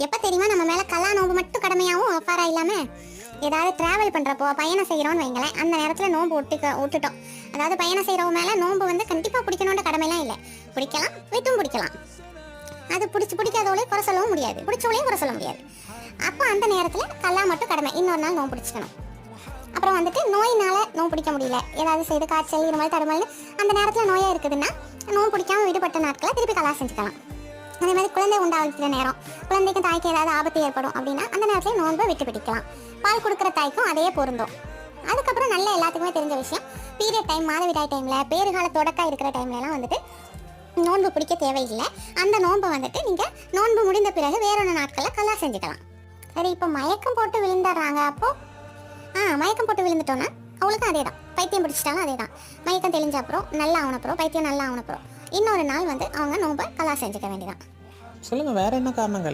எப்போ தெரியுமா நம்ம மேலே கல்லா நோம்பு மட்டும் கடமையாகவும் அப்பாரா இல்லாமல் ஏதாவது ட்ராவல் பண்ணுறப்போ பயணம் செய்கிறோன்னு வைங்களேன், அந்த நேரத்தில் நோம்பு விட்டுட்டோம். அதாவது பயணம் செய்கிறவங்க மேலே நோம்பு வந்து கண்டிப்பாக பிடிக்கணுன்ற கடமைலாம் இல்லை, பிடிக்கலாம், விட்டும் பிடிக்கலாம். அது பிடிக்காதவளையும் குறை சொல்லவும் முடியாது, பிடிச்சவளையும் குறை சொல்ல முடியாது. அப்போ அந்த நேரத்தில் கல்லா மட்டும் கடமை, இன்னொரு நாள் நோம்பு பிடிச்சிக்கணும். அப்புறம் வந்துட்டு நோயினால நோம்பு பிடிக்க முடியல, ஏதாவது செய்து காய்ச்சல் இது மாதிரி தடுமாறி அந்த நேரத்தில் நோயாக இருக்குதுன்னா நோம்பு பிடிக்காமல் விடுபட்ட நாட்களை திருப்பி கலா செஞ்சுக்கலாம். அதே மாதிரி குழந்தை உண்டாகிற நேரம், குழந்தைக்கும் தாய்க்கு ஏதாவது ஆபத்து ஏற்படும் அப்படின்னா அந்த நேரத்தில் நோன்பை விட்டு பிடிக்கலாம். பால் கொடுக்குற தாய்க்கும் அதே பொருந்தும். அதுக்கப்புறம் நல்ல எல்லாத்துக்குமே தெரிஞ்ச விஷயம், பீரியட் டைம், மாதவிடாய் டைமில், பேறுகால தொடக்கம் இருக்கிற டைம்லலாம் வந்துட்டு நோன்பு பிடிக்க தேவையில்லை. அந்த நோன்பை வந்துட்டு நீங்கள் நோன்பு முடிந்த பிறகு வேறொரு நாட்களில் கலா செஞ்சுக்கலாம். சரி, இப்போ மயக்கம் போட்டு விழுந்துடுறாங்க. அப்போது மயக்கம் போட்டு விழுந்துட்டோன்னா அவளுக்கும் அதே தான், பைத்தியம் பிடிச்சிட்டாலும் அதே தான். மயக்கம் தெளிஞ்ச அப்புறம் நல்லா ஆனப்புறம், பைத்தியம் நல்லா ஆனப்புறம் இன்னொரு நாள் வந்து அவங்க நோன்பை கலா செஞ்சுக்க வேண்டியதான். சொல்லுங்கள், வேறு என்ன காரணங்கள்?